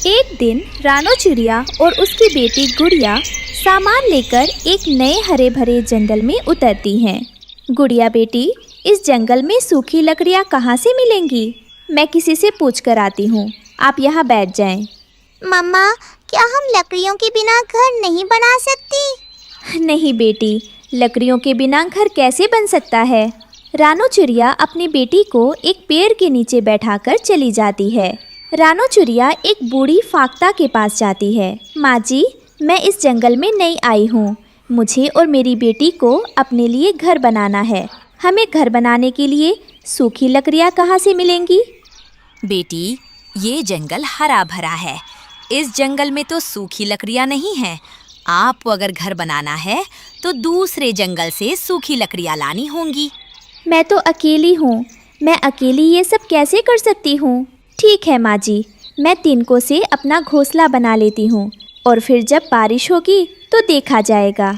एक दिन रानो चिड़िया और उसकी बेटी गुड़िया सामान लेकर एक नए हरे भरे जंगल में उतरती हैं। गुड़िया बेटी, इस जंगल में सूखी लकड़ियाँ कहाँ से मिलेंगी? मैं किसी से पूछ कर आती हूँ, आप यहाँ बैठ जाएं। मम्मा, क्या हम लकड़ियों के बिना घर नहीं बना सकती? नहीं बेटी, लकड़ियों के बिना घर कैसे बन सकता है? रानो चिड़िया अपनी बेटी को एक पेड़ के नीचे बैठाकर चली जाती है। रानो चिड़िया एक बूढ़ी फाख्ता के पास जाती है। माँ जी, मैं इस जंगल में नई आई हूँ। मुझे और मेरी बेटी को अपने लिए घर बनाना है। हमें घर बनाने के लिए सूखी लकड़ियाँ कहाँ से मिलेंगी? बेटी, ये जंगल हरा भरा है। इस जंगल में तो सूखी लकड़ियाँ नहीं हैं। आपको अगर घर बनाना है तो दूसरे जंगल से सूखी लकड़ियाँ लानी होंगी। मैं तो अकेली हूँ, मैं अकेली ये सब कैसे कर सकती हूँ? ठीक है माँ जी, मैं तिनकों से अपना घोंसला बना लेती हूँ और फिर जब बारिश होगी तो देखा जाएगा।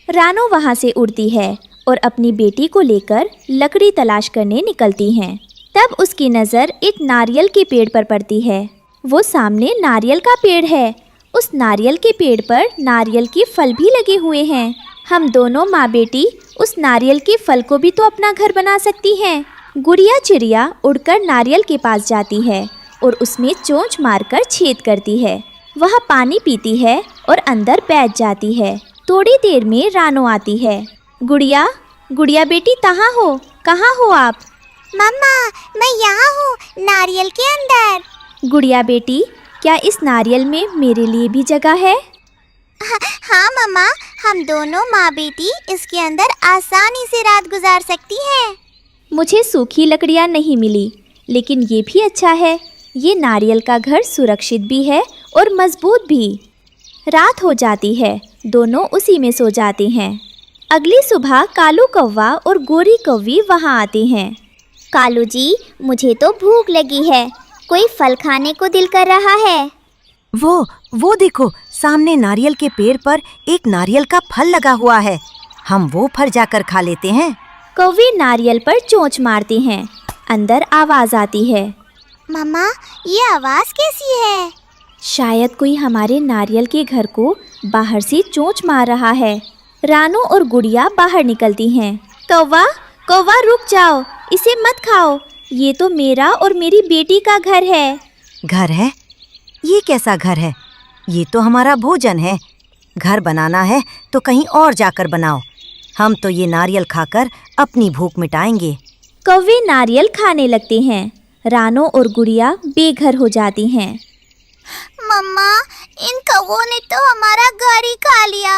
रानो वहाँ से उड़ती है और अपनी बेटी को लेकर लकड़ी तलाश करने निकलती हैं। तब उसकी नज़र एक नारियल के पेड़ पर पड़ती है। वो सामने नारियल का पेड़ है। उस नारियल के पेड़ पर नारियल के फल भी लगे हुए हैं। हम दोनों माँ बेटी उस नारियल के फल को भी तो अपना घर बना सकती हैं। गुड़िया चिड़िया उड़कर नारियल के पास जाती है और उसमें चोंच मारकर छेद करती है। वह पानी पीती है और अंदर बैठ जाती है। थोड़ी देर में रानो आती है। गुड़िया, गुड़िया बेटी, कहाँ हो आप? मम्मा, मैं यहाँ हूँ, नारियल के अंदर। गुड़िया बेटी, क्या इस नारियल में मेरे लिए भी जगह है? हाँ मम्मा, हम दोनों माँ बेटी इसके अंदर आसानी से रात गुजार सकती हैं। मुझे सूखी लकड़ियाँ नहीं मिली, लेकिन ये भी अच्छा है। ये नारियल का घर सुरक्षित भी है और मजबूत भी। रात हो जाती है, दोनों उसी में सो जाते हैं। अगली सुबह कालू कौवा और गोरी कौवी वहाँ आते हैं। कालू जी, मुझे तो भूख लगी है, कोई फल खाने को दिल कर रहा है। वो देखो, सामने नारियल के पेड़ पर एक नारियल का फल लगा हुआ है। हम वो फल जाकर खा लेते हैं। कौवे नारियल पर चोंच मारती हैं। अंदर आवाज आती है। मम्मा, ये आवाज कैसी है? शायद कोई हमारे नारियल के घर को बाहर से चोंच मार रहा है। रानो और गुड़िया बाहर निकलती हैं। कौवा, कौवा, रुक जाओ, इसे मत खाओ। ये तो मेरा और मेरी बेटी का घर है। घर है? ये कैसा घर है? ये तो हमारा भोजन है। घर बनाना है तो कहीं और जाकर बनाओ। हम तो ये नारियल खाकर अपनी भूख मिटाएंगे। कौवे नारियल खाने लगते हैं। रानो और गुड़िया बेघर हो जाती हैं। मम्मा, इन कौवों ने तो हमारा घर ही खा लिया।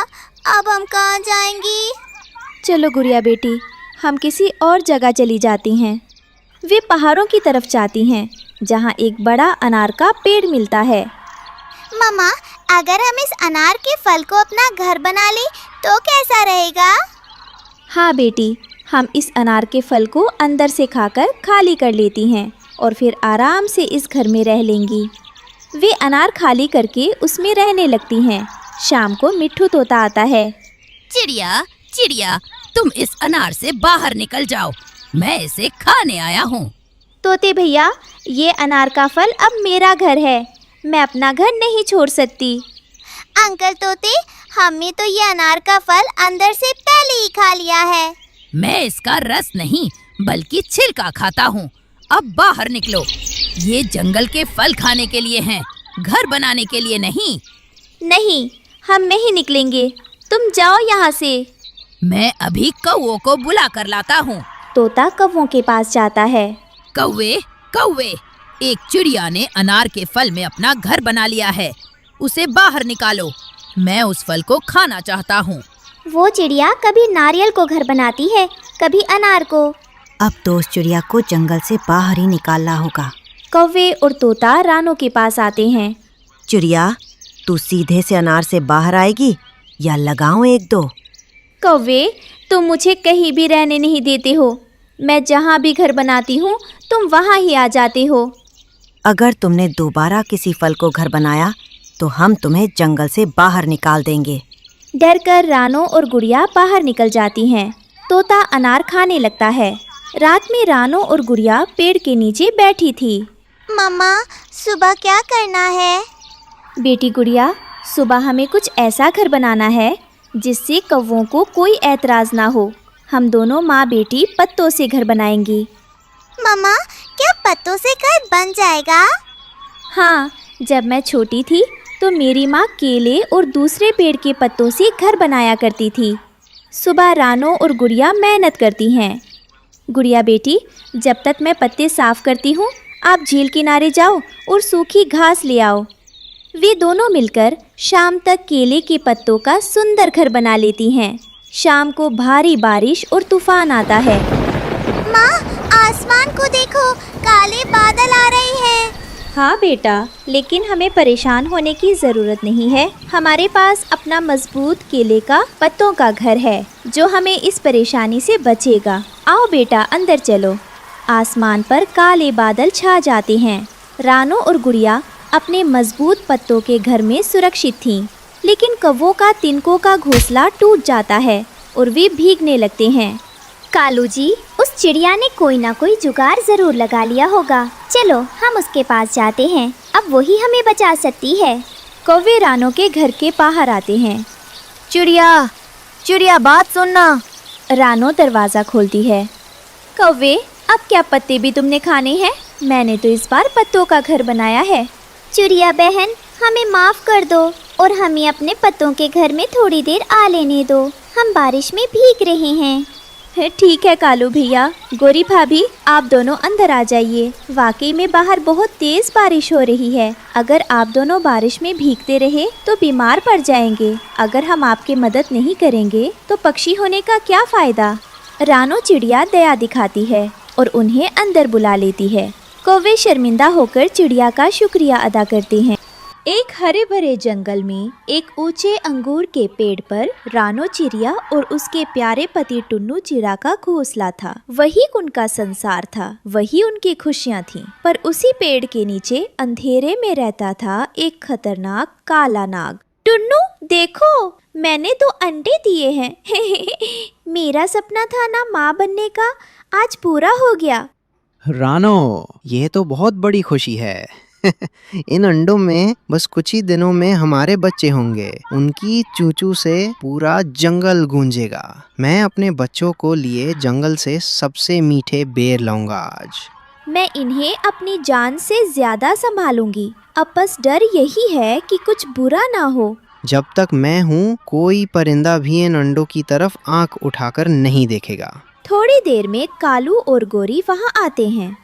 अब हम कहाँ जाएंगी? चलो गुड़िया बेटी, हम किसी और जगह चली जाती हैं। वे पहाड़ों की तरफ जाती हैं, जहाँ एक बड़ा अनार का पेड़ मिलता है। मम्मा, अगर हम इस अनार के फल को अपना घर बना लें तो कैसा रहेगा? हाँ बेटी, हम इस अनार के फल को अंदर से खाकर खाली कर लेती हैं और फिर आराम से इस घर में रह लेंगी। वे अनार खाली करके उसमें रहने लगती हैं। शाम को मिट्ठू तोता आता है। चिड़िया, चिड़िया, तुम इस अनार से बाहर निकल जाओ, मैं इसे खाने आया हूँ। तोते भैया, ये अनार का फल अब मेरा घर है, मैं अपना घर नहीं छोड़ सकती। अंकल तोते, हमने तो ये अनार का फल अंदर से पहले ही खा लिया है। मैं इसका रस नहीं बल्कि छिलका खाता हूँ। अब बाहर निकलो, ये जंगल के फल खाने के लिए हैं, घर बनाने के लिए नहीं। नहीं, हम नहीं निकलेंगे, तुम जाओ यहाँ से। मैं अभी कौवों को बुला कर लाता हूँ। तोता कौवों के पास जाता है। कौवे, कौवे, एक चिड़िया ने अनार के फल में अपना घर बना लिया है, उसे बाहर निकालो। मैं उस फल को खाना चाहता हूँ। वो चिड़िया कभी नारियल को घर बनाती है, कभी अनार को। अब तो उस चिड़िया को जंगल से बाहर ही निकालना होगा। कौवे और तोता रानो के पास आते हैं। चिड़िया, तू सीधे से अनार से बाहर आएगी या लगाऊं एक दो? कौवे, तुम मुझे कहीं भी रहने नहीं देते हो। मैं जहाँ भी घर बनाती हूँ तुम वहाँ ही आ जाते हो। अगर तुमने दोबारा किसी फल को घर बनाया तो हम तुम्हें जंगल से बाहर निकाल देंगे। डरकर रानो और गुड़िया बाहर निकल जाती हैं। तोता अनार खाने लगता है। रात में रानो और गुड़िया पेड़ के नीचे बैठी थी। मम्मा, सुबह क्या करना है? बेटी गुड़िया, सुबह हमें कुछ ऐसा घर बनाना है जिससे कौवों को कोई ऐतराज ना हो। हम दोनों माँ बेटी पत्तों से घर बनाएंगी। मम्मा, क्या पत्तों से घर बन जाएगा? हाँ, जब मैं छोटी थी तो मेरी माँ केले और दूसरे पेड़ के पत्तों से घर बनाया करती थी। सुबह रानो और गुड़िया मेहनत करती हैं। गुड़िया बेटी, जब तक मैं पत्ते साफ करती हूँ, आप झील किनारे जाओ और सूखी घास ले आओ। वे दोनों मिलकर शाम तक केले के पत्तों का सुंदर घर बना लेती हैं। शाम को भारी बारिश और तूफान आता है। माँ, आसमान को देखो, काले बादल आ रहे हैं। हाँ बेटा, लेकिन हमें परेशान होने की ज़रूरत नहीं है। हमारे पास अपना मजबूत केले का पत्तों का घर है जो हमें इस परेशानी से बचेगा। आओ बेटा, अंदर चलो। आसमान पर काले बादल छा जाते हैं। रानो और गुड़िया अपने मजबूत पत्तों के घर में सुरक्षित थीं, लेकिन कौवों का तिनकों का घोंसला टूट जाता है और वे भीगने लगते हैं। कालू जी, उस चिड़िया ने कोई ना कोई जुगाड़ जरूर लगा लिया होगा। चलो हम उसके पास जाते हैं, अब वही हमें बचा सकती है। कौवे रानो के घर के बाहर आते हैं। चिड़िया, चिड़िया बात सुनना। रानो दरवाज़ा खोलती है। कौवे, अब क्या पत्ते भी तुमने खाने हैं? मैंने तो इस बार पत्तों का घर बनाया है। चिड़िया बहन, हमें माफ कर दो और हमें अपने पत्तों के घर में थोड़ी देर आ लेने दो। हम बारिश में भीग रहे हैं। ठीक है कालू भैया। गोरी भाभी, आप दोनों अंदर आ जाइए। वाकई में बाहर बहुत तेज बारिश हो रही है। अगर आप दोनों बारिश में भीगते रहे तो बीमार पड़ जाएंगे। अगर हम आपकी मदद नहीं करेंगे तो पक्षी होने का क्या फायदा। रानो चिड़िया दया दिखाती है और उन्हें अंदर बुला लेती है। कौवे शर्मिंदा होकर चिड़िया का शुक्रिया अदा करते हैं। एक हरे भरे जंगल में एक ऊंचे अंगूर के पेड़ पर रानो चिड़िया और उसके प्यारे पति टुन्नू चिड़ा का घोंसला था। वही उनका संसार था, वही उनकी खुशियाँ थीं। पर उसी पेड़ के नीचे अंधेरे में रहता था एक खतरनाक काला नाग। टुन्नू देखो, मैंने 2 अंडे दिए हैं। मेरा सपना था ना माँ बनने का, आज पूरा हो गया। रानो, ये तो बहुत बड़ी खुशी है। इन अंडों में बस कुछ ही दिनों में हमारे बच्चे होंगे। उनकी चूचू से पूरा जंगल गूंजेगा। मैं अपने बच्चों को लिए जंगल से सबसे मीठे बेर लाऊंगा आज। मैं इन्हें अपनी जान से ज्यादा संभालूंगी। अब बस डर यही है कि कुछ बुरा ना हो। जब तक मैं हूँ, कोई परिंदा भी इन अंडों की तरफ आंख उठाकर नहीं देखेगा। थोड़ी देर में कालू और गोरी वहाँ आते हैं।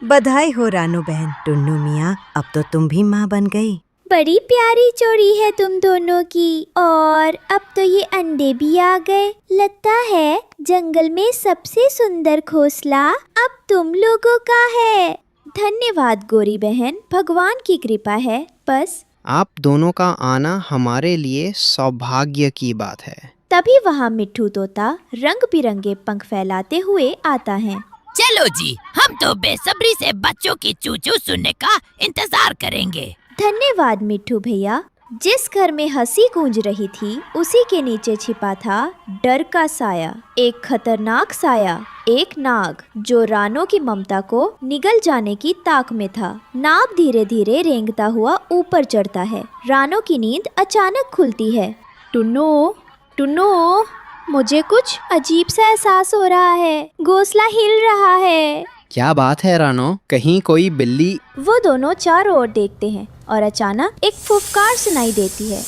बधाई हो रानू बहन। टुन्नू मियाँ, अब तो तुम भी माँ बन गई। बड़ी प्यारी जोड़ी है तुम दोनों की, और अब तो ये अंडे भी आ गए। लगता है जंगल में सबसे सुंदर घोंसला अब तुम लोगों का है। धन्यवाद गोरी बहन, भगवान की कृपा है बस। आप दोनों का आना हमारे लिए सौभाग्य की बात है। तभी वहाँ मिट्ठू तोता रंग बिरंगे पंख फैलाते हुए आता है। चलो जी, हम तो बेसब्री से बच्चों की चूचू सुनने का इंतजार करेंगे। धन्यवाद मिट्ठू भैया। जिस घर में हंसी गूंज रही थी, उसी के नीचे छिपा था डर का साया। एक खतरनाक साया, एक नाग जो रानो की ममता को निगल जाने की ताक में था। नाग धीरे धीरे रेंगता हुआ ऊपर चढ़ता है। रानो की नींद अचानक खुलती है। टुन्नू, टुन्नू, मुझे कुछ अजीब सा एहसास हो रहा है। घोंसला हिल रहा है। क्या बात है रानो, कहीं कोई बिल्ली? वो दोनों चारों ओर देखते हैं और अचानक एक फुफकार सुनाई देती है।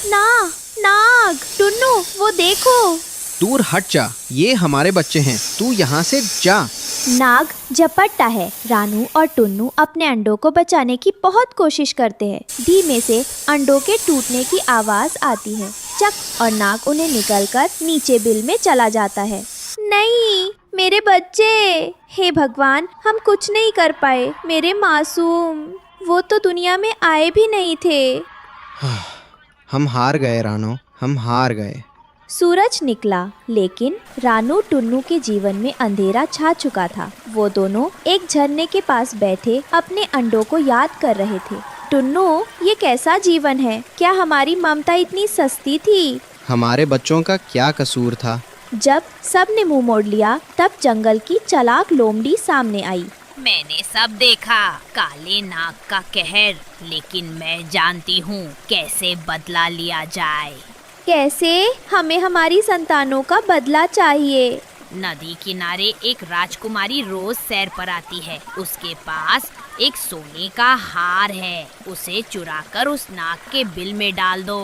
नाग, टुन्नू, वो देखो। दूर हट जा, ये हमारे बच्चे हैं, तू यहाँ से जा। नाग झपटता है। रानू और टुन्नू अपने अंडों को बचाने की बहुत कोशिश करते हैं। धीमे से अंडों के टूटने की आवाज आती है। चक, और नाग उन्हें निकलकर नीचे बिल में चला जाता है। नहीं, मेरे बच्चे! हे भगवान, हम कुछ नहीं कर पाए। मेरे मासूम, वो तो दुनिया में आए भी नहीं थे। हम हार गए रानो, हम हार गए। सूरज निकला, लेकिन रानू टुन्नू के जीवन में अंधेरा छा चुका था। वो दोनों एक झरने के पास बैठे अपने अंडों को याद कर रहे थे। टुन्नू, ये कैसा जीवन है? क्या हमारी ममता इतनी सस्ती थी? हमारे बच्चों का क्या कसूर था? जब सब ने मुंह मोड़ लिया, तब जंगल की चालाक लोमड़ी सामने आई। मैंने सब देखा, काले नाग का कहर, लेकिन मैं जानती हूँ कैसे बदला लिया जाए। कैसे? हमें हमारी संतानों का बदला चाहिए। नदी किनारे एक राजकुमारी रोज सैर पर आती है। उसके पास एक सोने का हार है। उसे चुराकर उस नाग के बिल में डाल दो।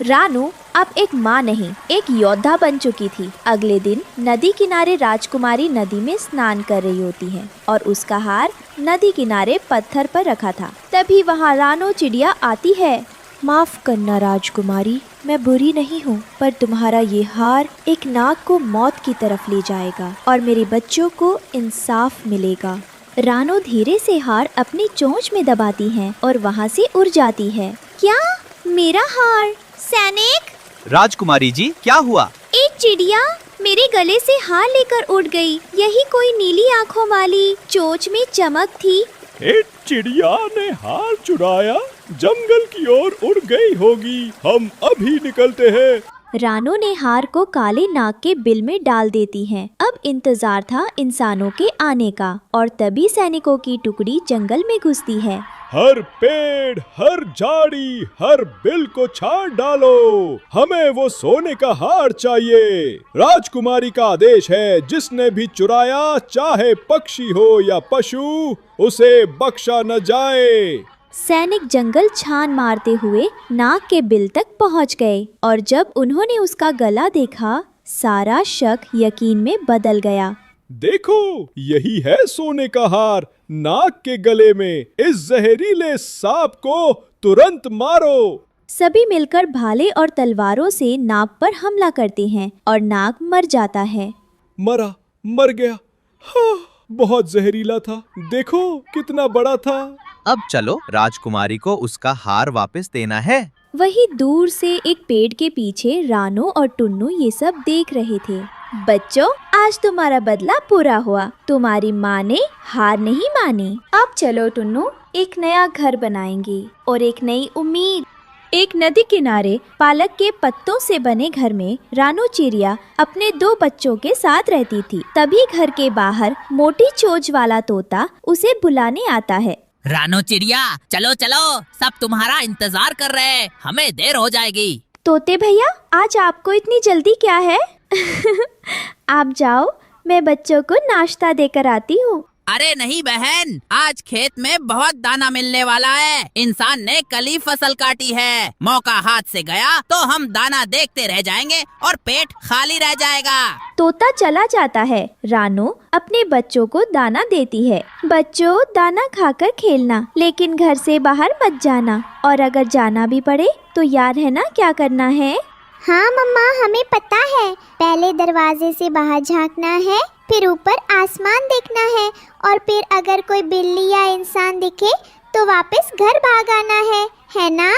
रानू अब एक माँ नहीं, एक योद्धा बन चुकी थी। अगले दिन नदी किनारे राजकुमारी नदी में स्नान कर रही होती है और उसका हार नदी किनारे पत्थर पर रखा था। तभी वहाँ रानो चिड़िया आती है। माफ करना राजकुमारी, मैं बुरी नहीं हूँ, पर तुम्हारा ये हार एक नाग को मौत की तरफ ले जाएगा और मेरे बच्चों को इंसाफ मिलेगा। रानो धीरे से हार अपनी चोंच में दबाती है और वहाँ से उड़ जाती है। क्या? मेरा हार? सैनिक! राजकुमारी जी, क्या हुआ? एक चिड़िया मेरे गले से हार लेकर उड़ गई। यही कोई नीली आँखों वाली, चोंच में चमक थी। एक चिड़िया ने हार चुराया, जंगल की ओर उड़ गई होगी। हम अभी निकलते हैं। रानो ने हार को काले नाग के बिल में डाल देती है। अब इंतजार था इंसानों के आने का और तभी सैनिकों की टुकड़ी जंगल में घुसती है। हर पेड़, हर झाड़ी, हर बिल को छांट डालो। हमें वो सोने का हार चाहिए। राजकुमारी का आदेश है, जिसने भी चुराया, चाहे पक्षी हो या पशु, उसे बख्शा न जाए। सैनिक जंगल छान मारते हुए नाग के बिल तक पहुंच गए और जब उन्होंने उसका गला देखा, सारा शक यकीन में बदल गया। देखो, यही है सोने का हार नाग के गले में। इस जहरीले सांप को तुरंत मारो। सभी मिलकर भाले और तलवारों से नाग पर हमला करते हैं और नाग मर जाता है। मर गया। हाँ, बहुत जहरीला था। देखो कितना बड़ा था। अब चलो, राजकुमारी को उसका हार वापस देना है। वही दूर से एक पेड़ के पीछे रानो और टुन्नू ये सब देख रहे थे। बच्चों, आज तुम्हारा बदला पूरा हुआ। तुम्हारी माँ ने हार नहीं मानी। अब चलो टुन्नू, एक नया घर बनाएंगे और एक नई उम्मीद। एक नदी किनारे पालक के पत्तों से बने घर में रानो चिड़िया अपने 2 बच्चों के साथ रहती थी। तभी घर के बाहर मोटी चोंच वाला तोता उसे बुलाने आता है। रानो चिड़िया, चलो चलो, सब तुम्हारा इंतजार कर रहे हैं, हमें देर हो जाएगी। तोते भैया, आज आपको इतनी जल्दी क्या है? आप जाओ, मैं बच्चों को नाश्ता देकर आती हूँ। अरे नहीं बहन, आज खेत में बहुत दाना मिलने वाला है। इंसान ने कल ही फसल काटी है। मौका हाथ से गया तो हम दाना देखते रह जाएंगे और पेट खाली रह जाएगा। तोता चला जाता है। रानो अपने बच्चों को दाना देती है। बच्चों, दाना खाकर खेलना, लेकिन घर से बाहर मत जाना, और अगर जाना भी पड़े तो याद है ना क्या करना है? हाँ मम्मा, हमें पता है। पहले दरवाजे से बाहर झांकना है, फिर ऊपर आसमान देखना है, और फिर अगर कोई बिल्ली या इंसान दिखे तो वापस घर भाग आना है ना?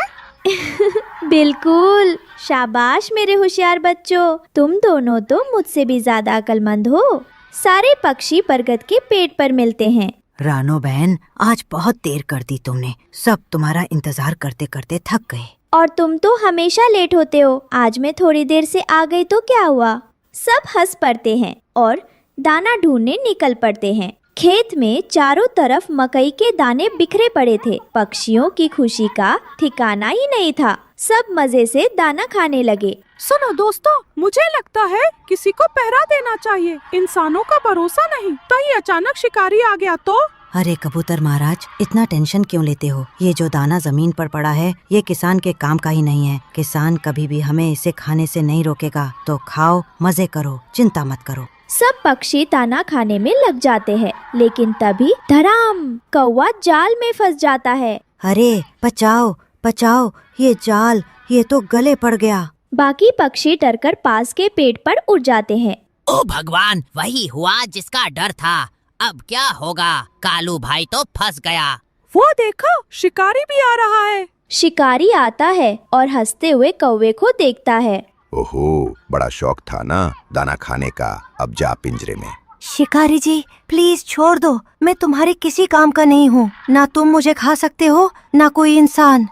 बिल्कुल, शाबाश मेरे होशियार बच्चों। तुम दोनों तो मुझसे भी ज्यादा अक्लमंद हो। सारे पक्षी बरगद के पेड़ पर मिलते हैं। रानो बहन, आज बहुत देर कर दी तुमने। सब तुम्हारा इंतजार करते करते थक गए। और तुम तो हमेशा लेट होते हो। आज मैं थोड़ी देर से आ गई तो क्या हुआ? सब हंस पड़ते हैं और दाना ढूंढने निकल पड़ते हैं। खेत में चारों तरफ मकई के दाने बिखरे पड़े थे। पक्षियों की खुशी का ठिकाना ही नहीं था। सब मजे से दाना खाने लगे। सुनो दोस्तों, मुझे लगता है किसी को पहरा देना चाहिए। इंसानों का भरोसा नहीं, कहीं अचानक शिकारी आ गया तो? अरे कबूतर महाराज, इतना टेंशन क्यों लेते हो? ये जो दाना जमीन पर पड़ा है, ये किसान के काम का ही नहीं है। किसान कभी भी हमें इसे खाने से नहीं रोकेगा। तो खाओ, मजे करो, चिंता मत करो। सब पक्षी दाना खाने में लग जाते हैं, लेकिन तभी धड़ाम, कौवा जाल में फंस जाता है। अरे बचाओ बचाओ, ये जाल, ये तो गले पड़ गया। बाकी पक्षी डरकर पास के पेड़ पर उड़ जाते हैं। ओ भगवान, वही हुआ जिसका डर था। अब क्या होगा? कालू भाई तो फंस गया। वो देखो, शिकारी भी आ रहा है। शिकारी आता है और हंसते हुए कौवे को देखता है। ओहो, बड़ा शौक था ना दाना खाने का। अब जा पिंजरे में। शिकारी जी, प्लीज छोड़ दो। मैं तुम्हारे किसी काम का नहीं हूँ। ना तुम मुझे खा सकते हो, ना कोई इंसान।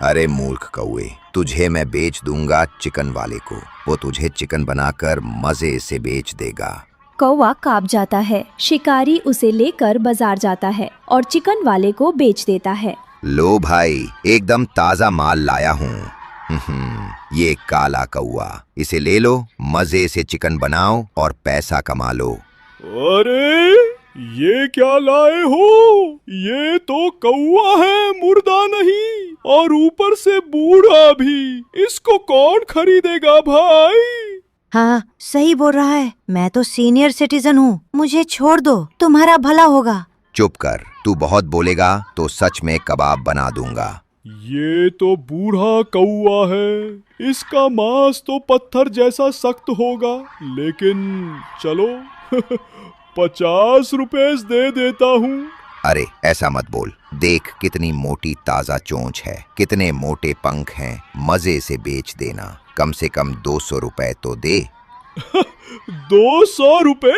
अरे मूर्ख कौवे, तुझे मैं बेच दूंगा चिकन वाले को। वो तुझे चिकन बनाकर मजे से बेच देगा। कौवा कांप जाता है। शिकारी उसे लेकर बाजार जाता है और चिकन वाले को बेच देता है। लो भाई, एकदम ताजा माल लाया हूँ। ये काला कौवा, इसे ले लो, मजे से चिकन बनाओ और पैसा कमा लो। अरे ये क्या लाए हो? ये तो कौवा है, मुर्दा नहीं, और ऊपर से बूढ़ा भी। इसको कौन खरीदेगा भाई? हाँ, सही बोल रहा है। मैं तो सीनियर सिटीजन हूँ, मुझे छोड़ दो, तुम्हारा भला होगा। चुप कर, तू बहुत बोलेगा तो सच में कबाब बना दूंगा। ये तो बूढ़ा कौवा है, इसका मांस तो पत्थर जैसा सख्त होगा, लेकिन चलो 50 रुपए दे देता हूँ। अरे ऐसा मत बोल, देख कितनी मोटी ताजा चोंच है, कितने मोटे पंख हैं, मजे से बेच देना। कम से कम 200 रुपए तो दे। 200 रुपए?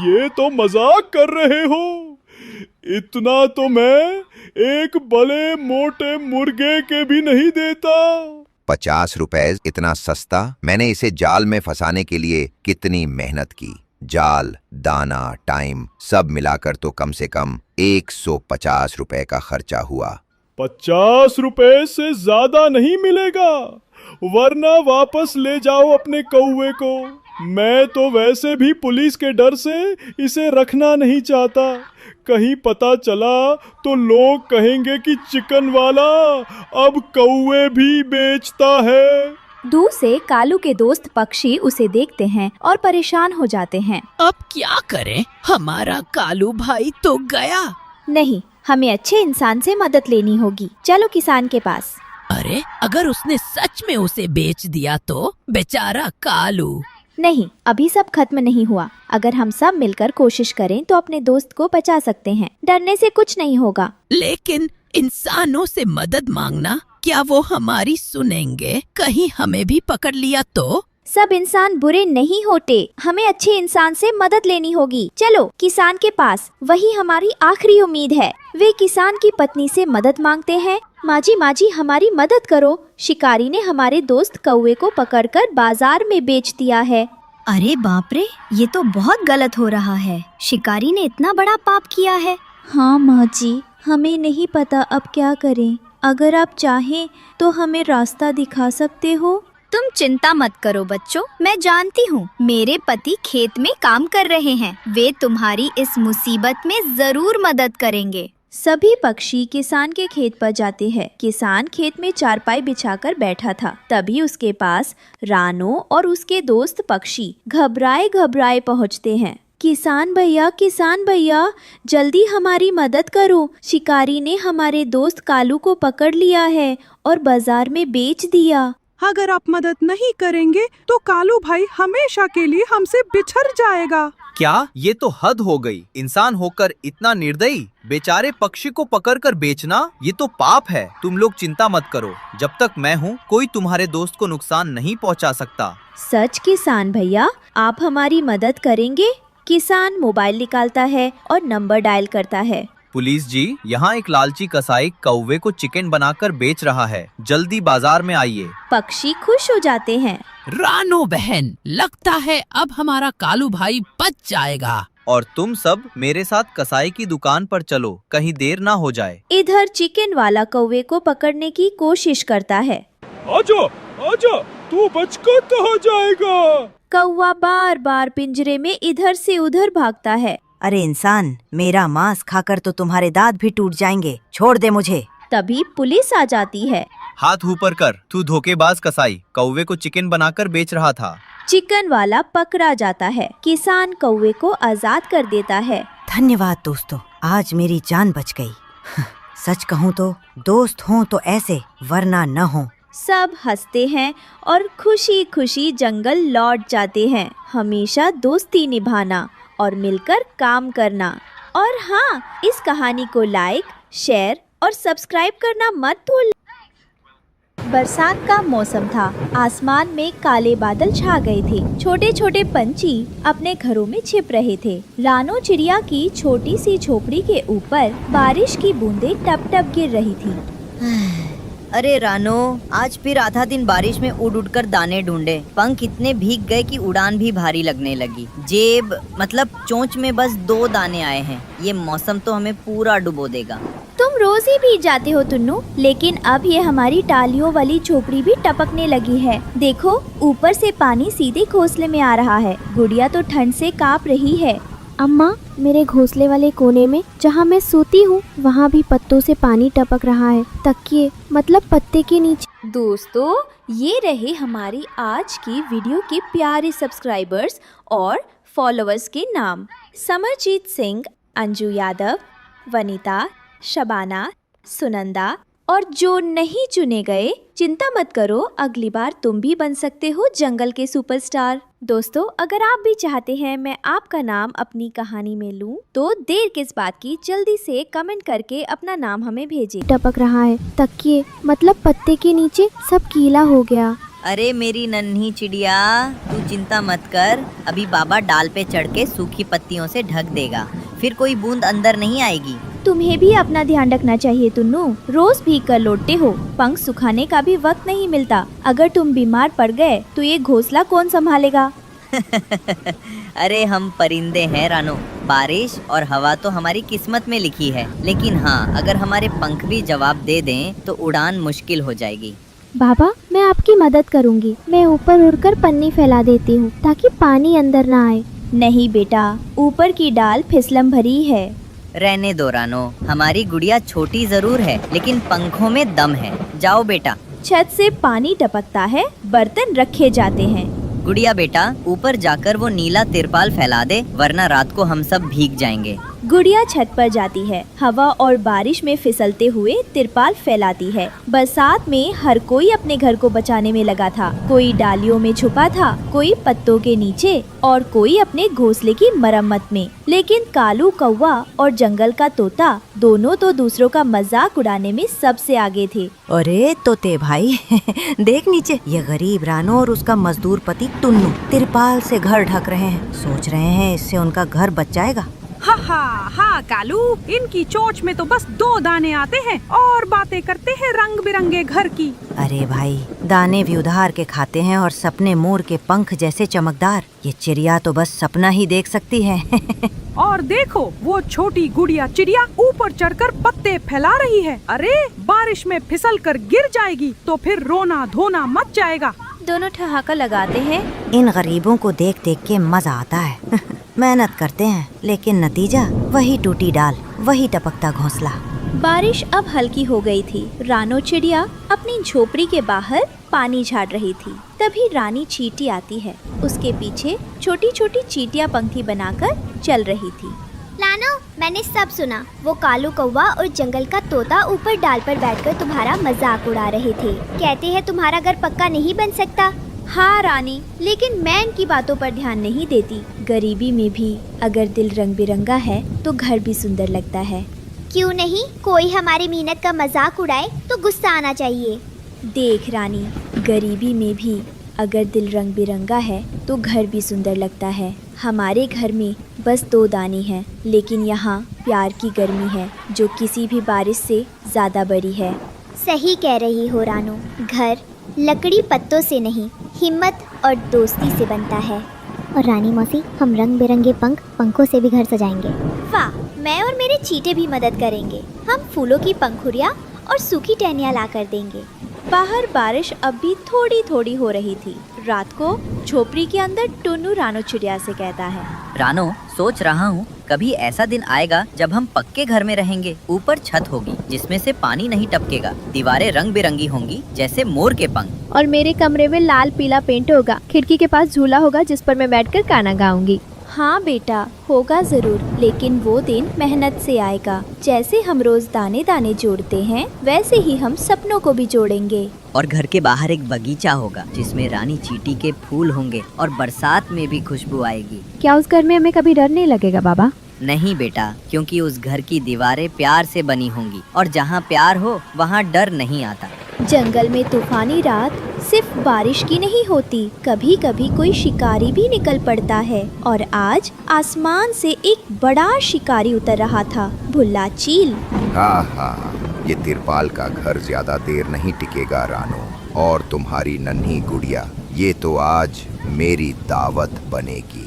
ये तो मजाक कर रहे हो। इतना तो मैं एक बड़े मोटे मुर्गे के भी नहीं देता। 50 रुपए इतना सस्ता? मैंने इसे जाल में फंसाने के लिए कितनी मेहनत की। जाल, दाना, टाइम सब मिलाकर तो कम से कम 150 रुपए का खर्चा हुआ। 50 रुपए से ज्यादा नहीं मिलेगा, वरना वापस ले जाओ अपने कौवे को। मैं तो वैसे भी पुलिस के डर से इसे रखना नहीं चाहता। कहीं पता चला तो लोग कहेंगे कि चिकन वाला अब कौवे भी बेचता है। दूर से कालू के दोस्त पक्षी उसे देखते हैं और परेशान हो जाते हैं। अब क्या करें? हमारा कालू भाई तो गया। नहीं, हमें अच्छे इंसान से मदद लेनी होगी। चलो किसान के पास। अरे अगर उसने सच में उसे बेच दिया तो? बेचारा कालू। नहीं, अभी सब खत्म नहीं हुआ। अगर हम सब मिलकर कोशिश करें तो अपने दोस्त को बचा सकते हैं। डरने से कुछ नहीं होगा। लेकिन इंसानों से मदद मांगना, क्या वो हमारी सुनेंगे? कहीं हमें भी पकड़ लिया तो? सब इंसान बुरे नहीं होते, हमें अच्छे इंसान से मदद लेनी होगी। चलो किसान के पास, वही हमारी आखिरी उम्मीद है। वे किसान की पत्नी से मदद मांगते हैं। माँ जी हमारी मदद करो, शिकारी ने हमारे दोस्त कौवे को पकड़कर बाजार में बेच दिया है। अरे बाप रे, ये तो बहुत गलत हो रहा है। शिकारी ने इतना बड़ा पाप किया है। हाँ माँ जी, हमें नहीं पता अब क्या करें। अगर आप चाहें तो हमें रास्ता दिखा सकते हो। तुम चिंता मत करो बच्चों, मैं जानती हूँ। मेरे पति खेत में काम कर रहे हैं, वे तुम्हारी इस मुसीबत में जरूर मदद करेंगे। सभी पक्षी किसान के खेत पर जाते हैं। किसान खेत में चारपाई बिछाकर बैठा था। तभी उसके पास रानो और उसके दोस्त पक्षी घबराए पहुँचते हैं। किसान भैया, जल्दी हमारी मदद करो। शिकारी ने हमारे दोस्त कालू को पकड़ लिया है और बाजार में बेच दिया। अगर आप मदद नहीं करेंगे तो कालू भाई हमेशा के लिए हमसे बिछड़ जाएगा। क्या? ये तो हद हो गई। इंसान होकर इतना निर्दयी, बेचारे पक्षी को पकड़कर बेचना, ये तो पाप है। तुम लोग चिंता मत करो, जब तक मैं हूँ कोई तुम्हारे दोस्त को नुकसान नहीं पहुँचा सकता। सच किसान भैया, आप हमारी मदद करेंगे? किसान मोबाइल निकालता है और नंबर डायल करता है। पुलिस जी, यहाँ एक लालची कसाई कौवे को चिकन बनाकर बेच रहा है, जल्दी बाजार में आइए। पक्षी खुश हो जाते हैं। रानो बहन, लगता है अब हमारा कालू भाई बच जाएगा। और तुम सब मेरे साथ कसाई की दुकान पर चलो, कहीं देर ना हो जाए। इधर चिकन वाला कौवे को पकड़ने की कोशिश करता है। आजा, तू बचकर कहाँ जाएगा? कौवा बार बार पिंजरे में इधर से उधर भागता है। अरे इंसान, मेरा मांस खाकर तो तुम्हारे दांत भी टूट जाएंगे, छोड़ दे मुझे। तभी पुलिस आ जाती है। हाथ ऊपर कर, तू धोखेबाज कसाई, कौवे को चिकन बनाकर बेच रहा था। चिकन वाला पकड़ा जाता है। किसान कौवे को आजाद कर देता है। धन्यवाद दोस्तों, आज मेरी जान बच गई। सच कहूँ तो दोस्त हों तो ऐसे, वरना न हो। सब हंसते हैं और खुशी खुशी जंगल लौट जाते हैं। हमेशा दोस्ती निभाना और मिलकर काम करना। और हाँ, इस कहानी को लाइक, शेयर और सब्सक्राइब करना मत भूल। बरसात का मौसम था। आसमान में काले बादल छा गए थे। छोटे छोटे पंछी अपने घरों में छिप रहे थे। रानो चिड़िया की छोटी सी झोपड़ी के ऊपर बारिश की बूंदें टप टप गिर रही थी। अरे रानो, आज फिर आधा दिन बारिश में उड़ उड़ कर दाने ढूंढे। पंख इतने भीग गए कि उड़ान भी भारी लगने लगी। जेब मतलब चोंच में बस 2 दाने आए हैं। ये मौसम तो हमें पूरा डुबो देगा। तुम रोज ही भीग जाते हो टुन्नू, लेकिन अब ये हमारी टालियों वाली झोपड़ी भी टपकने लगी है। देखो, ऊपर से पानी सीधे घोंसले में आ रहा है। गुड़िया तो ठंड से कांप रही है। अम्मा, मेरे घोंसले वाले कोने में जहाँ मैं सोती हूँ वहाँ भी पत्तों से पानी टपक रहा है। तकिए मतलब पत्ते के नीचे। दोस्तों, ये रहे हमारी आज की वीडियो के प्यारे सब्सक्राइबर्स और फॉलोअर्स के नाम। समरजीत सिंह, अंजू यादव, वनीता, शबाना, सुनंदा और जो नहीं चुने गए, चिंता मत करो, अगली बार तुम भी बन सकते हो जंगल के सुपरस्टार। दोस्तों, अगर आप भी चाहते हैं मैं आपका नाम अपनी कहानी में लूं, तो देर किस बात की, जल्दी से कमेंट करके अपना नाम हमें भेजें। टपक रहा है। तकिए मतलब पत्ते के नीचे सब गीला हो गया। अरे मेरी नन्ही चिड़िया, तू चिंता मत कर। अभी बाबा डाल पे चढ़ के सूखी पत्तियों से ढक देगा, फिर कोई बूंद अंदर नहीं आएगी। तुम्हें भी अपना ध्यान रखना चाहिए टुन्नू, रोज भीग कर लौटते हो, पंख सुखाने का भी वक्त नहीं मिलता। अगर तुम बीमार पड़ गए तो ये घोंसला कौन संभालेगा? अरे हम परिंदे हैं रानो, बारिश और हवा तो हमारी किस्मत में लिखी है। लेकिन हाँ, अगर हमारे पंख भी जवाब दे दें तो उड़ान मुश्किल हो जाएगी। बाबा, मैं आपकी मदद करूंगी। मैं ऊपर उड़कर पन्नी फैला देती हूँ ताकि पानी अंदर ना आए। नहीं बेटा, ऊपर की डाल फिसलम भरी है। रहने दो रानो, हमारी गुड़िया छोटी जरूर है लेकिन पंखों में दम है। जाओ बेटा। छत से पानी टपकता है, बर्तन रखे जाते हैं। गुड़िया बेटा, ऊपर जाकर वो नीला तिरपाल फैला दे, वरना रात को हम सब भीग जाएंगे। गुड़िया छत पर जाती है, हवा और बारिश में फिसलते हुए तिरपाल फैलाती है। बरसात में हर कोई अपने घर को बचाने में लगा था। कोई डालियों में छुपा था, कोई पत्तों के नीचे और कोई अपने घोंसले की मरम्मत में। लेकिन कालू कौवा और जंगल का तोता दोनों तो दूसरों का मजाक उड़ाने में सबसे आगे थे। अरे तोते भाई देख नीचे, ये गरीब रानो और उसका मजदूर पति टुन्नू तिरपाल से घर ढक रहे हैं। सोच रहे हैं इससे उनका घर बच जाएगा। हा हा हा कालू, इनकी चोंच में तो बस 2 दाने आते हैं और बातें करते हैं रंग बिरंगे घर की। अरे भाई, दाने भी उधार के खाते हैं और सपने मोर के पंख जैसे चमकदार। ये चिड़िया तो बस सपना ही देख सकती है। और देखो, वो छोटी गुड़िया चिड़िया ऊपर चढ़कर पत्ते फैला रही है। अरे बारिश में फिसल कर गिर जाएगी तो फिर रोना धोना मच जाएगा। दोनों ठहाका लगाते हैं। इन गरीबों को देख देख के मजा आता है। मेहनत करते हैं लेकिन नतीजा वही टूटी डाल, वही टपकता घोंसला। बारिश अब हल्की हो गई थी। रानो चिड़िया अपनी झोपड़ी के बाहर पानी झाड़ रही थी। तभी रानी चींटी आती है। उसके पीछे छोटी छोटी चींटियां पंक्ति बनाकर चल रही थी। लानो, मैंने सब सुना। वो कालू कौवा और जंगल का तोता ऊपर डाल पर बैठकर तुम्हारा मजाक उड़ा रहे थे। कहते हैं तुम्हारा घर पक्का नहीं बन सकता। हाँ रानी, लेकिन मैं इनकी बातों पर ध्यान नहीं देती। गरीबी में भी अगर दिल रंग बिरंगा है तो घर भी सुंदर लगता है। क्यों नहीं, कोई हमारी मेहनत का मजाक उड़ाए तो गुस्सा आना चाहिए। देख रानी, गरीबी में भी अगर दिल रंग बिरंगा है तो घर भी सुंदर लगता है। हमारे घर में बस 2 दाने हैं, लेकिन यहाँ प्यार की गर्मी है जो किसी भी बारिश से ज्यादा बड़ी है। सही कह रही हो रानो, घर लकड़ी पत्तों से नहीं, हिम्मत और दोस्ती से बनता है। और रानी मौसी, हम रंग बिरंगे पंखों से भी घर सजाएंगे। वाह, मैं और मेरे चींटे भी मदद करेंगे। हम फूलों की पंखुड़ियाँ और सूखी टहनियाँ ला कर देंगे। बाहर बारिश अब भी थोड़ी थोड़ी हो रही थी। रात को झोपड़ी के अंदर टुन्नू रानो चिड़िया से कहता है, रानो, सोच रहा हूँ कभी ऐसा दिन आएगा जब हम पक्के घर में रहेंगे। ऊपर छत होगी जिसमें से पानी नहीं टपकेगा, दीवारें रंग बिरंगी होंगी जैसे मोर के पंख, और मेरे कमरे में लाल पीला पेंट होगा। खिड़की के पास झूला होगा जिस पर मैं बैठकर गाना गाऊंगी। हाँ बेटा, होगा जरूर, लेकिन वो दिन मेहनत से आएगा। जैसे हम रोज दाने दाने जोड़ते हैं, वैसे ही हम सपनों को भी जोड़ेंगे। और घर के बाहर एक बगीचा होगा जिसमें रानी चींटी के फूल होंगे और बरसात में भी खुशबू आएगी। क्या उस घर में हमें कभी डर नहीं लगेगा बाबा? नहीं बेटा, क्योंकि उस घर की दीवारें प्यार से बनी होंगी और जहाँ प्यार हो वहाँ डर नहीं आता। जंगल में तूफानी रात सिर्फ बारिश की नहीं होती, कभी कभी कोई शिकारी भी निकल पड़ता है। और आज आसमान से एक बड़ा शिकारी उतर रहा था, भुल्ला चील। हाँ, ये तिरपाल का घर ज्यादा देर नहीं टिकेगा रानो। और तुम्हारी नन्ही गुड़िया, ये तो आज मेरी दावत बनेगी।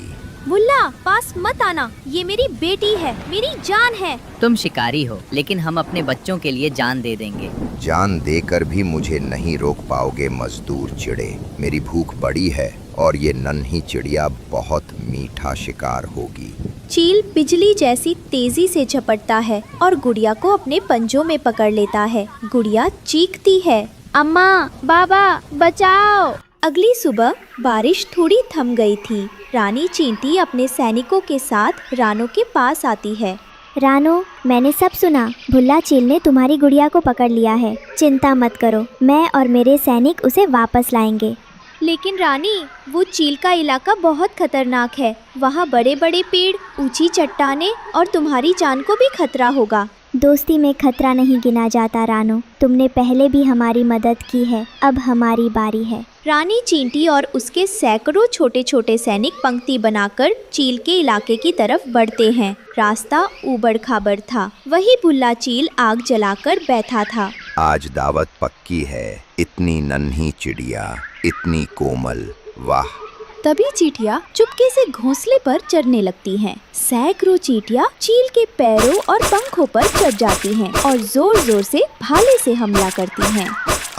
बुल्ला, पास मत आना, ये मेरी बेटी है, मेरी जान है। तुम शिकारी हो, लेकिन हम अपने बच्चों के लिए जान दे देंगे। जान देकर भी मुझे नहीं रोक पाओगे मजदूर चिड़े। मेरी भूख बड़ी है और ये नन्ही चिड़िया बहुत मीठा शिकार होगी। चील बिजली जैसी तेजी से झपटता है और गुड़िया को अपने पंजों में पकड़ लेता है। गुड़िया चीखती है, अम्मा, बाबा, बचाओ। अगली सुबह बारिश थोड़ी थम गई थी। रानी चींटी अपने सैनिकों के साथ रानो के पास आती है। रानो, मैंने सब सुना। भुल्ला चील ने तुम्हारी गुड़िया को पकड़ लिया है। चिंता मत करो, मैं और मेरे सैनिक उसे वापस लाएंगे। लेकिन रानी, वो चील का इलाका बहुत खतरनाक है। वहाँ बड़े बड़े पेड़, ऊंची चट्टानें और तुम्हारी जान को भी खतरा होगा। दोस्ती में खतरा नहीं गिना जाता रानो। तुमने पहले भी हमारी मदद की है, अब हमारी बारी है। रानी चींटी और उसके सैकड़ों छोटे छोटे सैनिक पंक्ति बनाकर चील के इलाके की तरफ बढ़ते हैं। रास्ता ऊबड़ खाबड़ था। वही भुल्ला चील आग जलाकर बैठा था। आज दावत पक्की है। इतनी नन्ही चिड़िया, इतनी कोमल, वाह। तभी चींटियां चुपके से घोंसले पर चढ़ने लगती हैं। सैकड़ों चींटियां चील के पैरों और पंखों पर चढ़ जाती हैं और जोर जोर से भाले से हमला करती हैं।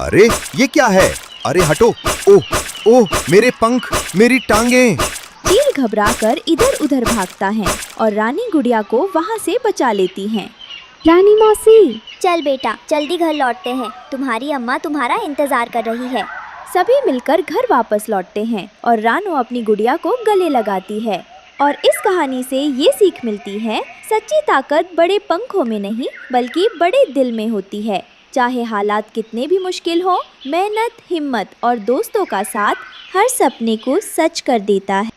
अरे ये क्या है? अरे हटो! ओह ओह, मेरे पंख, मेरी टांगें! चील घबराकर इधर उधर भागता है और रानी गुड़िया को वहाँ से बचा लेती हैं। रानी मौसी, चल बेटा, जल्दी घर लौटते हैं। तुम्हारी अम्मा तुम्हारा इंतजार कर रही है। सभी मिलकर घर वापस लौटते हैं और रानो अपनी गुड़िया को गले लगाती है। और इस कहानी से ये सीख मिलती है, सच्ची ताकत बड़े पंखों में नहीं बल्कि बड़े दिल में होती है। चाहे हालात कितने भी मुश्किल हो, मेहनत, हिम्मत और दोस्तों का साथ हर सपने को सच कर देता है।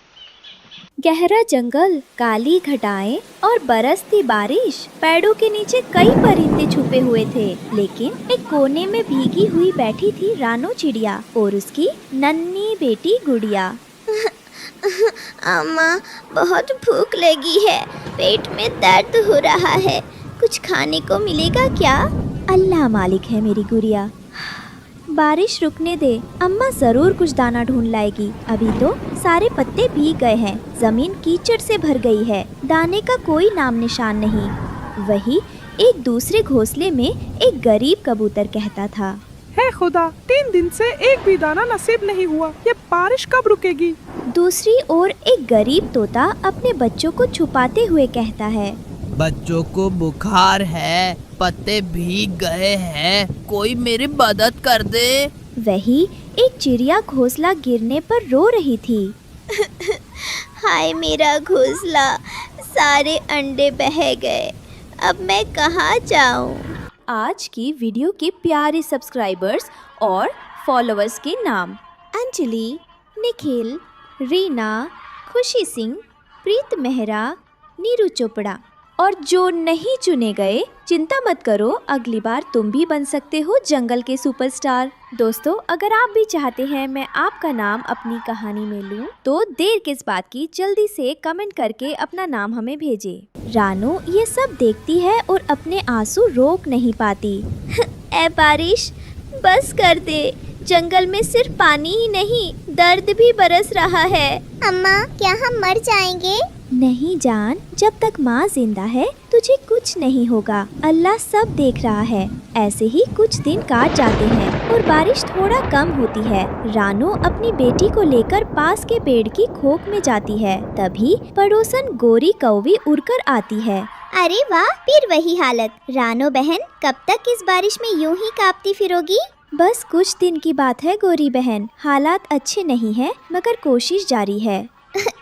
गहरा जंगल, काली घटाएं और बरसती बारिश। पेड़ों के नीचे कई परिंदे छुपे हुए थे, लेकिन एक कोने में भीगी हुई बैठी थी रानो चिड़िया और उसकी नन्ही बेटी गुड़िया। अम्मा, बहुत भूख लगी है, पेट में दर्द हो रहा है। कुछ खाने को मिलेगा क्या? अल्लाह मालिक है मेरी गुड़िया। बारिश रुकने दे, अम्मा जरूर कुछ दाना ढूंढ लाएगी। अभी तो सारे पत्ते भीग गए हैं, जमीन कीचड़ से भर गई है, दाने का कोई नाम निशान नहीं। वही एक दूसरे घोंसले में एक गरीब कबूतर कहता था, हे खुदा, 3 दिन से एक भी दाना नसीब नहीं हुआ। ये बारिश कब रुकेगी? दूसरी ओर एक गरीब तोता अपने बच्चों को छुपाते हुए कहता है, बच्चों को बुखार है, पत्ते भीग गए हैं, कोई मेरी मदद कर दे। वही एक चिड़िया घोंसला गिरने पर रो रही थी। हाय मेरा घोंसला, सारे अंडे बह गए, अब मैं कहाँ जाऊँ? आज की वीडियो के प्यारे सब्सक्राइबर्स और फॉलोअर्स के नाम: अंजलि, निखिल, रीना, खुशी सिंह, प्रीत मेहरा, नीरू चोपड़ा। और जो नहीं चुने गए, चिंता मत करो, अगली बार तुम भी बन सकते हो जंगल के सुपरस्टार। दोस्तों, अगर आप भी चाहते हैं मैं आपका नाम अपनी कहानी में लूं, तो देर किस बात की, जल्दी से कमेंट करके अपना नाम हमें भेजें। रानो ये सब देखती है और अपने आंसू रोक नहीं पाती। ए बारिश, बस कर दे, जंगल में सिर्फ पानी ही नहीं, दर्द भी बरस रहा है। अम्मा, क्या हम मर जाएंगे? नहीं जान, जब तक माँ जिंदा है तुझे कुछ नहीं होगा, अल्लाह सब देख रहा है। ऐसे ही कुछ दिन काट जाते हैं और बारिश थोड़ा कम होती है। रानो अपनी बेटी को लेकर पास के पेड़ की खोख में जाती है। तभी पड़ोसन गोरी कौवी उड़कर आती है। अरे वाह, फिर वही हालत। रानो बहन, कब तक इस बारिश में यूं ही कांपती फिरोगी? बस कुछ दिन की बात है गोरी बहन, हालात अच्छे नहीं है मगर कोशिश जारी है।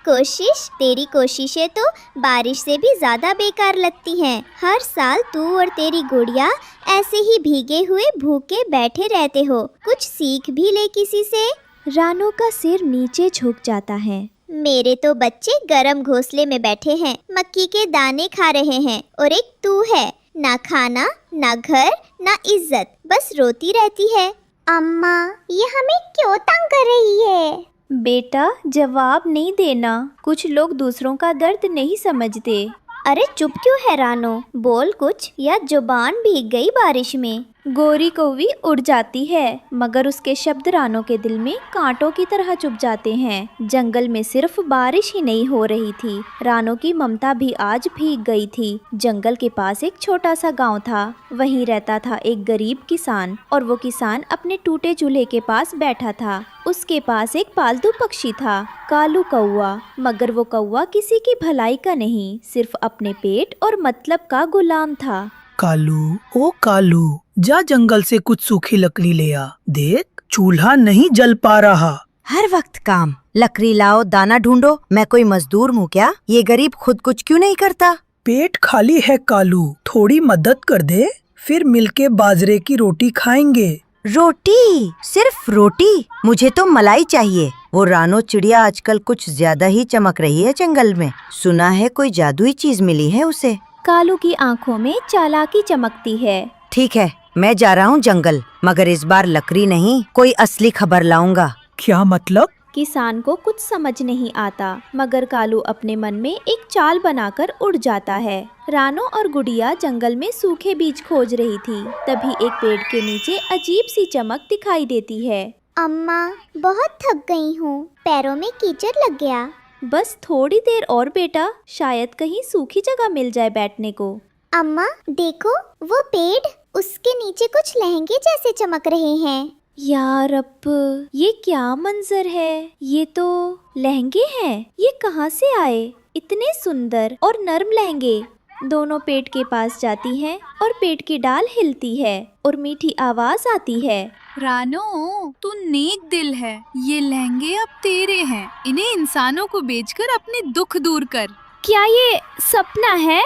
कोशिश? तेरी कोशिशें तो बारिश से भी ज्यादा बेकार लगती हैं। हर साल तू और तेरी गुड़िया ऐसे ही भीगे हुए भूखे बैठे रहते हो, कुछ सीख भी ले किसी से। रानो का सिर नीचे झुक जाता है। मेरे तो बच्चे गरम घोंसले में बैठे हैं, मक्की के दाने खा रहे हैं, और एक तू है, ना खाना, ना घर, ना इज्जत, बस रोती रहती है। अम्मा, ये हमें क्यों तंग कर रही है? बेटा, जवाब नहीं देना, कुछ लोग दूसरों का दर्द नहीं समझते। अरे चुप क्यों है रानो, बोल कुछ या जुबान भीग गई बारिश में। गोरी कौवी उड़ जाती है मगर उसके शब्द रानो के दिल में कांटों की तरह चुभ जाते हैं। जंगल में सिर्फ बारिश ही नहीं हो रही थी, रानो की ममता भी आज भीग गई थी। जंगल के पास एक छोटा सा गांव था, वहीं रहता था एक गरीब किसान और वो किसान अपने टूटे चूल्हे के पास बैठा था। उसके पास एक पालतू पक्षी था, कालू कौवा, मगर वो कौवा किसी की भलाई का नहीं, सिर्फ अपने पेट और मतलब का गुलाम था। कालू, ओ कालू, जा जंगल से कुछ सूखी लकड़ी ले आ, देख चूल्हा नहीं जल पा रहा। हर वक्त काम, लकड़ी लाओ, दाना ढूंढो। मैं कोई मजदूर हूँ क्या? ये गरीब खुद कुछ क्यों नहीं करता? पेट खाली है कालू, थोड़ी मदद कर दे, फिर मिलके बाजरे की रोटी खाएंगे। रोटी? सिर्फ रोटी? मुझे तो मलाई चाहिए। वो रानो चिड़िया आजकल कुछ ज्यादा ही चमक रही है जंगल में, सुना है कोई जादुई चीज मिली है उसे। कालू की आंखों में चालाकी चमकती है। ठीक है, मैं जा रहा हूँ जंगल, मगर इस बार लकड़ी नहीं, कोई असली खबर लाऊंगा। क्या मतलब? किसान को कुछ समझ नहीं आता, मगर कालू अपने मन में एक चाल बनाकर उड़ जाता है। रानो और गुड़िया जंगल में सूखे बीज खोज रही थी, तभी एक पेड़ के नीचे अजीब सी चमक दिखाई देती है। अम्मा, बहुत थक गई हूँ, पैरों में कीचड़ लग गया। बस थोड़ी देर और बेटा, शायद कहीं सूखी जगह मिल जाए बैठने को। अम्मा देखो, वो पेड़, उसके नीचे कुछ लहंगे जैसे चमक रहे हैं। यार अब ये क्या मंजर है, ये तो लहंगे हैं। ये कहाँ से आए, इतने सुंदर और नर्म लहंगे। दोनों पेड़ के पास जाती हैं और पेड़ की डाल हिलती है और मीठी आवाज आती है। रानो, तू नेक दिल है, ये लहंगे अब तेरे हैं, इन्हें इंसानों को बेचकर अपने दुख दूर कर। क्या ये सपना है?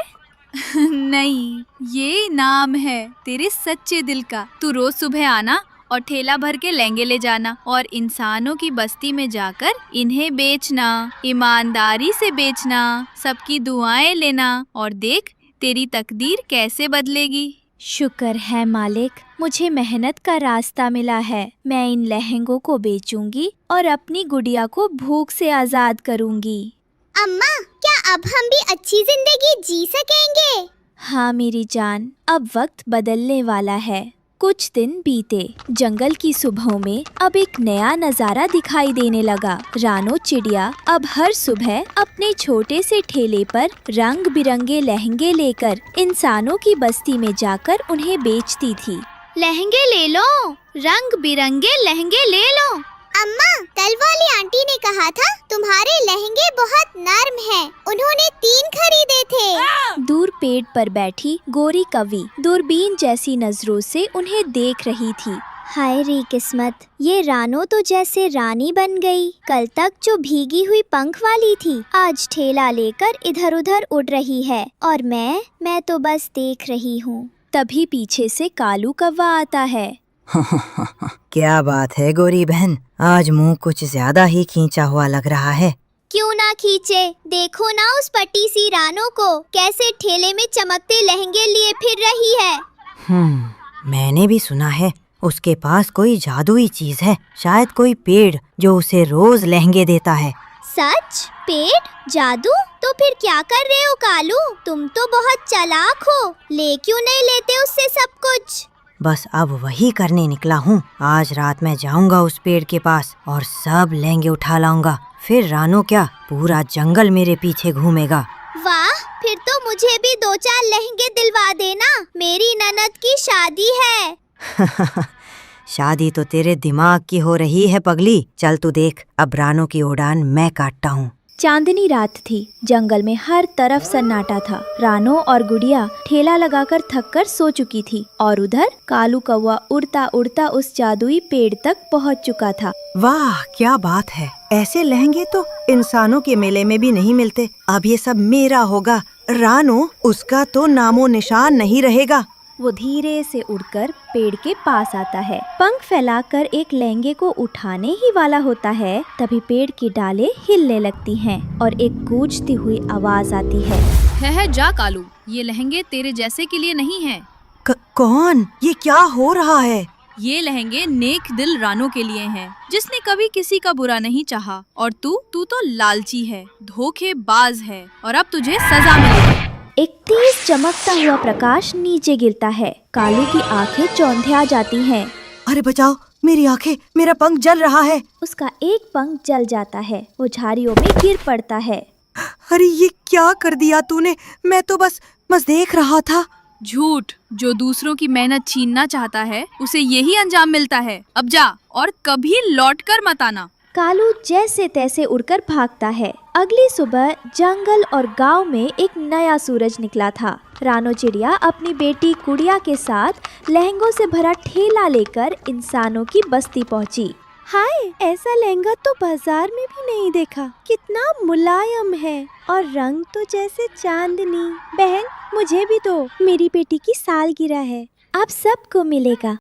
नहीं, ये इनाम है तेरे सच्चे दिल का। तू रोज सुबह आना और ठेला भर के लहंगे ले जाना और इंसानों की बस्ती में जाकर इन्हें बेचना, ईमानदारी से बेचना, सबकी दुआएं लेना, और देख तेरी तकदीर कैसे बदलेगी। शुक्र है मालिक, मुझे मेहनत का रास्ता मिला है। मैं इन लहंगों को बेचूंगी और अपनी गुड़िया को भूख से आजाद करूंगी। अम्मा, क्या अब हम भी अच्छी जिंदगी जी सकेंगे? हाँ मेरी जान, अब वक्त बदलने वाला है। कुछ दिन बीते, जंगल की सुबहों में अब एक नया नजारा दिखाई देने लगा। रानो चिड़िया अब हर सुबह अपने छोटे से ठेले पर रंग बिरंगे लहंगे लेकर इंसानों की बस्ती में जाकर उन्हें बेचती थी। लहंगे ले लो, रंग बिरंगे लहंगे ले लो। अम्मा, कल वाली आंटी ने कहा था तुम्हारे लहंगे बहुत नर्म हैं। उन्होंने 3 खरीदे थे। दूर पेड़ पर बैठी गोरी कवि दूरबीन जैसी नजरों से उन्हें देख रही थी। हाय रे किस्मत, ये रानो तो जैसे रानी बन गई। कल तक जो भीगी हुई पंख वाली थी, आज ठेला लेकर इधर उधर उड़ रही है और मैं तो बस देख रही हूँ। तभी पीछे से कालू कौवा आता है। क्या बात है गोरी बहन, आज मुंह कुछ ज्यादा ही खींचा हुआ लग रहा है। क्यों ना खींचे, देखो ना उस पट्टी सी रानो को, कैसे ठेले में चमकते लहंगे लिए फिर रही है। मैंने भी सुना है उसके पास कोई जादुई चीज है, शायद कोई पेड़ जो उसे रोज लहंगे देता है। सच? पेड़? जादू? तो फिर क्या कर रहे हो कालू? तुम तो बहुत चालाक हो, ले क्यों नहीं लेते उससे सब कुछ? बस अब वही करने निकला हूँ। आज रात मैं जाऊंगा उस पेड़ के पास और सब लहंगे उठा लाऊंगा। फिर रानो क्या, पूरा जंगल मेरे पीछे घूमेगा। वाह, फिर तो मुझे भी 2-4 लहंगे दिलवा देना, मेरी ननद की शादी है। शादी तो तेरे दिमाग की हो रही है पगली। चल तू देख, अब रानो की उड़ान मैं काटता हूँ। चांदनी रात थी, जंगल में हर तरफ सन्नाटा था। रानो और गुड़िया ठेला लगाकर थककर सो चुकी थी और उधर कालू कौवा उड़ता उड़ता उस जादुई पेड़ तक पहुंच चुका था। वाह क्या बात है, ऐसे लहंगे तो इंसानों के मेले में भी नहीं मिलते। अब ये सब मेरा होगा। रानो, उसका तो नामो निशान नहीं रहेगा। वो धीरे से उड़कर पेड़ के पास आता है, पंख फैलाकर एक लहंगे को उठाने ही वाला होता है। तभी पेड़ की डालें हिलने लगती हैं और एक गूंजती हुई आवाज आती है। जा कालू, ये लहंगे तेरे जैसे के लिए नहीं हैं। कौन? ये क्या हो रहा है? ये लहंगे नेक दिल रानो के लिए हैं, जिसने कभी किसी का बुरा नहीं चाहा। और तू तो लालची है, धोखेबाज है, और अब तुझे सजा मिलेगी। एक तेज चमकता हुआ प्रकाश नीचे गिरता है। कालू की आंखें चौंधिया जाती हैं। अरे बचाओ, मेरी आंखें, मेरा पंख जल रहा है। उसका एक पंख जल जाता है। वो झाड़ियों में गिर पड़ता है। अरे ये क्या कर दिया तूने? मैं तो बस देख रहा था। झूठ। जो दूसरों की मेहनत छीनना चाहता है उसे यही अंजाम मिलता है। अब जा और कभी लौट कर मत आना। कालू जैसे तैसे उड़कर भागता है। अगली सुबह जंगल और गांव में एक नया सूरज निकला था। रानो चिड़िया अपनी बेटी गुड़िया के साथ लहंगों से भरा ठेला लेकर इंसानों की बस्ती पहुंची। हाय, ऐसा लहंगा तो बाजार में भी नहीं देखा। कितना मुलायम है और रंग तो जैसे चांदनी। बहन, मुझे भी दो, मेरी बेटी की सालगिरह है। आप सबको मिलेगा।